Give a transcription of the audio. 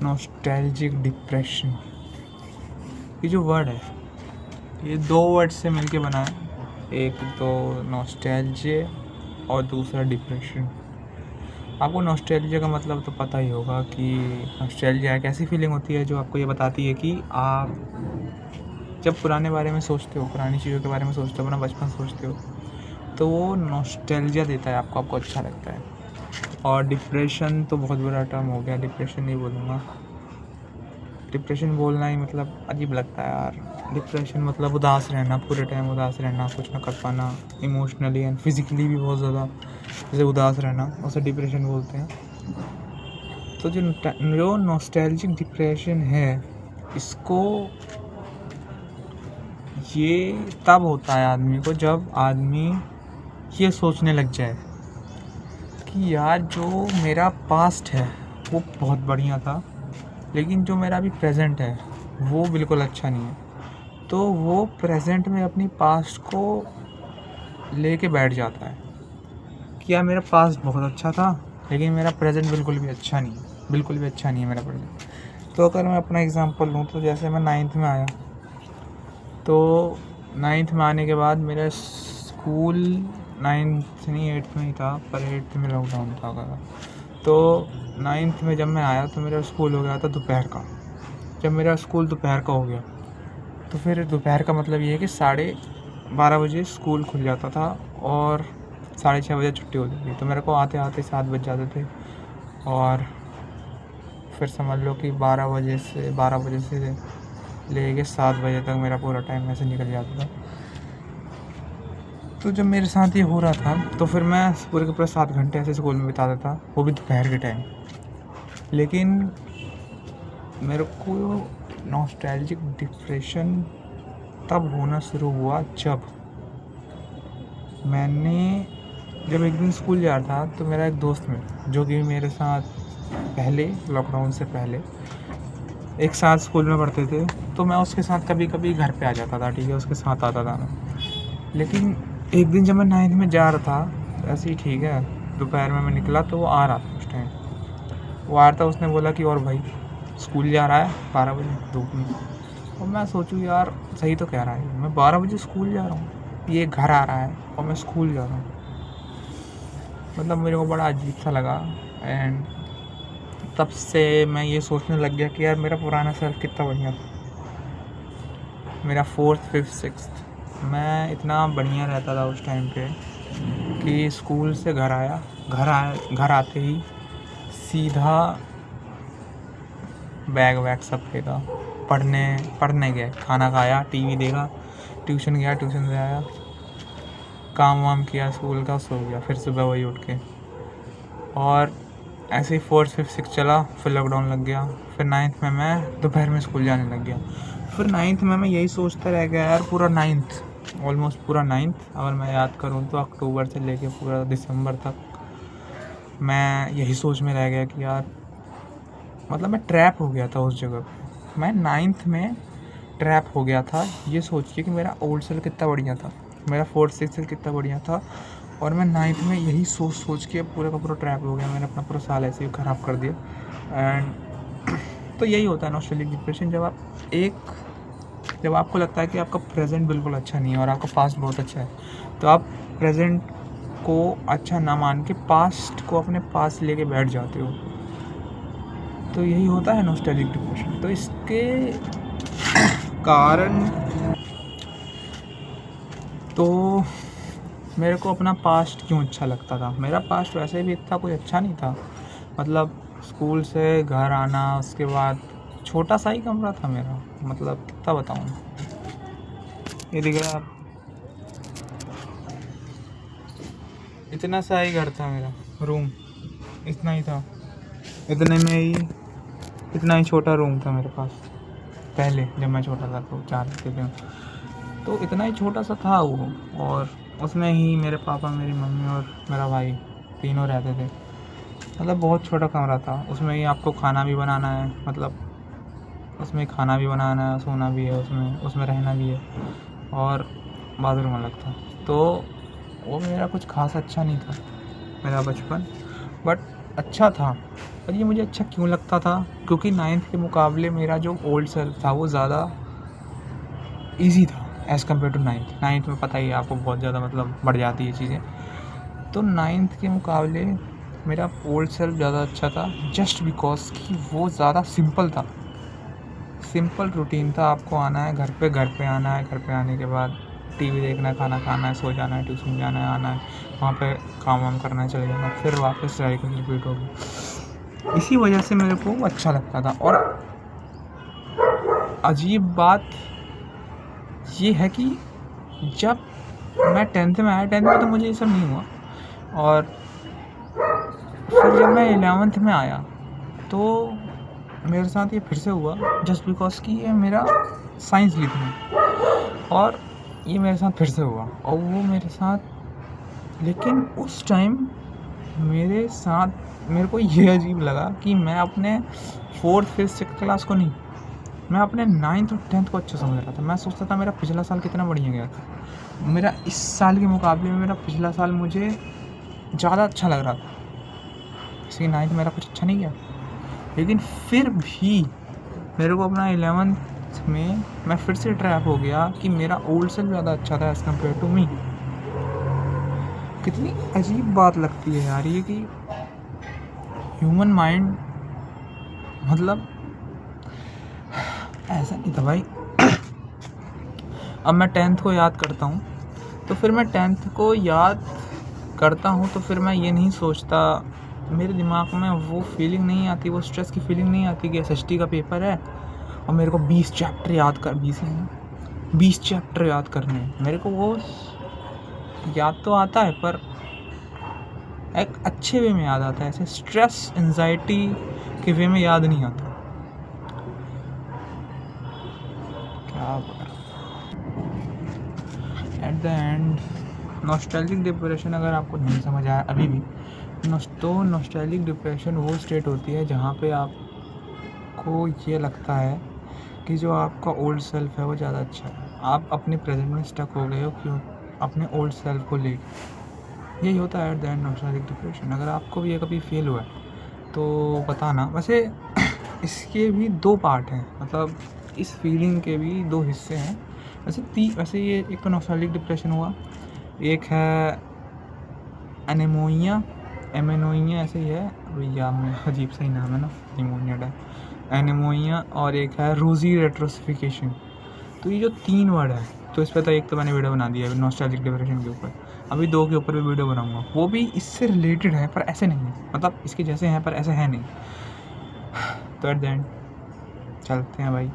Nostalgic depression, ये जो word है ये 2 वर्ड से मिलके बना है। एक तो नॉस्टैल्जिया और दूसरा डिप्रेशन। आपको नॉस्टैल्जिया का मतलब तो पता ही होगा कि नॉस्टैल्जिया एक ऐसी फीलिंग होती है जो आपको ये बताती है कि आप जब पुराने बारे में सोचते हो, पुरानी चीज़ों के बारे में सोचते हो, अपना बचपन सोचते हो, तो वो नॉस्टैल्जिया देता है आपको अच्छा लगता है। और डिप्रेशन तो बहुत बुरा टर्म हो गया, डिप्रेशन नहीं बोलूँगा। डिप्रेशन बोलना ही मतलब अजीब लगता है यार। डिप्रेशन मतलब उदास रहना, पूरे टाइम उदास रहना, कुछ ना कर पाना, इमोशनली एंड फिजिकली भी बहुत ज़्यादा जैसे उदास रहना, उसे डिप्रेशन बोलते हैं। तो जो नॉस्टैल्जिक डिप्रेशन है, इसको ये तब होता है आदमी को जब आदमी ये सोचने लग जाए कि यार जो मेरा पास्ट है वो बहुत बढ़िया था, लेकिन जो मेरा अभी प्रेजेंट है वो बिल्कुल अच्छा नहीं है। तो वो प्रेजेंट में अपनी पास्ट को लेके बैठ जाता है कि यार मेरा पास्ट बहुत अच्छा था, लेकिन मेरा प्रेजेंट बिल्कुल भी अच्छा नहीं है, बिल्कुल भी अच्छा नहीं है मेरा प्रेजेंट। तो अगर मैं अपना एग्जांपल लूँ तो जैसे मैं 9th में आया, तो 9th में आने के बाद मेरा स्कूल 9th नहीं 8th में ही था, पर 8th में लॉकडाउन था अगर। तो 9th में जब मैं आया तो मेरा स्कूल हो गया था दोपहर का। जब मेरा स्कूल दोपहर का हो गया तो फिर दोपहर का मतलब ये है कि 12:30 बजे स्कूल खुल जाता था और 6:30 बजे छुट्टी होती थी। तो मेरे को आते आते 7 बज जाते थे और फिर समझ लो कि 12 बजे से लेके 7 बजे तक मेरा पूरा टाइम ऐसे निकल जाता था। तो जब मेरे साथ ये हो रहा था तो फिर मैं पूरे के पूरे 7 घंटे ऐसे स्कूल में बिता देता, वो भी दोपहर के टाइम। लेकिन मेरे को नॉस्टैल्जिक डिप्रेशन तब होना शुरू हुआ जब एक दिन स्कूल जा रहा था, तो मेरा एक दोस्त जो कि मेरे साथ पहले लॉकडाउन से पहले एक साथ स्कूल में पढ़ते थे, तो मैं उसके साथ कभी कभी घर पे आ जाता था, ठीक है, उसके साथ आता था मैं। लेकिन एक दिन जब मैं 9th में जा रहा था ऐसे ही, ठीक है, दोपहर में मैं निकला तो वो आ रहा था। उस टाइम वो आ रहा था, उसने बोला कि और भाई स्कूल जा रहा है 12 बजे धूप में। और मैं सोचूं यार सही तो कह रहा है, मैं 12 बजे स्कूल जा रहा हूँ, ये घर आ रहा है और मैं स्कूल जा रहा हूँ। मतलब मेरे को बड़ा अजीब सा लगा। एंड तब से मैं ये सोचने लग गया कि यार मेरा पुराना सेल्फ कितना बढ़िया था। मेरा 4th 5th 6th मैं इतना बढ़िया रहता था उस टाइम पे कि स्कूल से घर आते ही सीधा बैग वैग सब फेंका, पढ़ने गए, खाना खाया, टीवी देखा, ट्यूशन गया, ट्यूशन से आया, काम वाम किया स्कूल का, सो गया, फिर सुबह वही उठ के। और ऐसे ही 4th 5th 6th चला, फिर लॉकडाउन लग गया। फिर 9th में मैं दोपहर में स्कूल जाने लग गया। फिर 9th में मैं यही सोचता रह गया यार, पूरा 9th, ऑलमोस्ट पूरा 9th, अगर मैं याद करूँ तो अक्टूबर से लेके पूरा दिसंबर तक मैं यही सोच में रह गया कि यार मतलब मैं ट्रैप हो गया था उस जगह पे। मैं 9th में ट्रैप हो गया था ये सोच के कि मेरा ओल्ड सेल कितना बढ़िया था, मेरा 4th 6th सेल कितना बढ़िया था, और मैं 9th में यही सोच के पूरा का पूरा ट्रैप हो गया। मैंने अपना पूरा साल ऐसे ही ख़राब कर दिया। एंड तो यही होता है नॉस्टैल्जिक डिप्रेशन, जब आपको लगता है कि आपका प्रेजेंट बिल्कुल अच्छा नहीं है और आपका पास्ट बहुत अच्छा है, तो आप प्रेजेंट को अच्छा ना मान के पास्ट को अपने पास लेके बैठ जाते हो। तो यही होता है नॉस्टैल्जिक डिप्रेशन। तो इसके कारण तो मेरे को अपना पास्ट क्यों अच्छा लगता था, मेरा पास्ट वैसे भी इतना कोई अच्छा नहीं था। मतलब स्कूल से घर आना, उसके बाद छोटा सा ही कमरा था मेरा, मतलब कितना बताऊँ, ये दिख रहा है, इतना सा ही घर था मेरा, रूम इतना ही था, इतना ही छोटा रूम था मेरे पास पहले जब मैं छोटा था, तो 4 थे, तो इतना ही छोटा सा था वो। और उसमें ही मेरे पापा, मेरी मम्मी और मेरा भाई तीनों रहते थे। मतलब बहुत छोटा कमरा था, उसमें ही आपको खाना भी बनाना है, मतलब उसमें खाना भी बनाना है, सोना भी है, उसमें रहना भी है, और बाथरूम अलग था। तो वो मेरा कुछ खास अच्छा नहीं था मेरा बचपन, बट अच्छा था। और ये मुझे अच्छा क्यों लगता था, क्योंकि 9th के मुकाबले मेरा जो ओल्ड सेल्फ था वो ज़्यादा ईजी था एज़ कम्पेयर टू 9th में पता ही है आपको बहुत ज़्यादा मतलब बढ़ जाती है चीज़ें। तो 9th के मुकाबले मेरा ओल्ड सेल्फ ज़्यादा अच्छा था, जस्ट बिकॉज़ कि वो ज़्यादा सिंपल था। सिंपल रूटीन था, आपको आना है घर पे आना है, घर पे आने के बाद टीवी देखना है, खाना खाना है, सो जाना है, ट्यूशन जाना है, आना है, वहाँ पे काम वाम करना है, चले जाना, फिर वापस साइकिल रिपीट होगी। इसी वजह से मेरे को वो अच्छा लगता था। और अजीब बात ये है कि जब मैं 10th में आया, 10th में तो मुझे ये सब नहीं हुआ, और फिर जब मैं 11th में आया तो मेरे साथ ये फिर से हुआ, जस्ट बिकॉज़ कि ये मेरा साइंस ली थी मैं, और ये मेरे साथ फिर से हुआ। और वो मेरे साथ, लेकिन उस टाइम मेरे को ये अजीब लगा कि मैं अपने 4th 5th 6th क्लास को नहीं, मैं अपने 9th और 10th को अच्छा समझ रहा था। मैं सोचता था मेरा पिछला साल कितना बढ़िया गया था, मेरा इस साल के मुकाबले में मेरा पिछला साल मुझे ज़्यादा अच्छा लग रहा था। इसलिए 9th मेरा कुछ अच्छा नहीं गया, लेकिन फिर भी मेरे को अपना 11th में मैं फिर से ट्रैप हो गया कि मेरा ओल्ड सेल्फ ज़्यादा अच्छा था एज़ कम्पेयर टू मी। कितनी अजीब बात लगती है यार ये, कि ह्यूमन माइंड मतलब ऐसा नहीं था भाई। अब मैं 10th को याद करता हूँ, तो फिर मैं 10th को याद करता हूँ तो फिर मैं ये नहीं सोचता, मेरे दिमाग में वो फीलिंग नहीं आती, वो स्ट्रेस की फीलिंग नहीं आती कि एसएसटी का पेपर है और मेरे को 20 चैप्टर याद कर 20 चैप्टर याद करने हैं। मेरे को वो याद तो आता है, पर एक अच्छे वे में याद आता है, ऐसे स्ट्रेस एंजाइटी के वे में याद नहीं आता। क्या at the end nostalgic depression अगर आपको नहीं समझ आया अभी भी, तो नॉस्टैल्जिक डिप्रेशन वो स्टेट होती है जहाँ पे आपको ये लगता है कि जो आपका ओल्ड सेल्फ है वो ज़्यादा अच्छा है, आप अपने प्रेजेंट में स्टक हो गए हो क्यों अपने ओल्ड सेल्फ को लेके। यही होता है at the end nostalgic depression. अगर आपको भी ये कभी फील हुआ है तो बताना। वैसे इसके भी 2 पार्ट हैं, मतलब इस फीलिंग के भी 2 हिस्से हैं। वैसे ये एक तो नॉस्टैल्जिक डिप्रेशन हुआ, एक है एमेनोइया ऐसे ही है भैया, में अजीब सा ही नाम है ना, निमोनिया एनेमोनिया, और एक है रोजी रेट्रोसिफिकेशन। तो ये जो 3 वर्ड है, तो इस पर तो एक तो मैंने वीडियो बना दिया है नॉस्टैल्जिक डिप्रेशन के ऊपर, अभी 2 के ऊपर भी वीडियो बनाऊंगा, वो भी इससे रिलेटेड है पर ऐसे नहीं है, मतलब इसके जैसे हैं पर ऐसे है नहीं। तो एट द एंड चलते हैं भाई।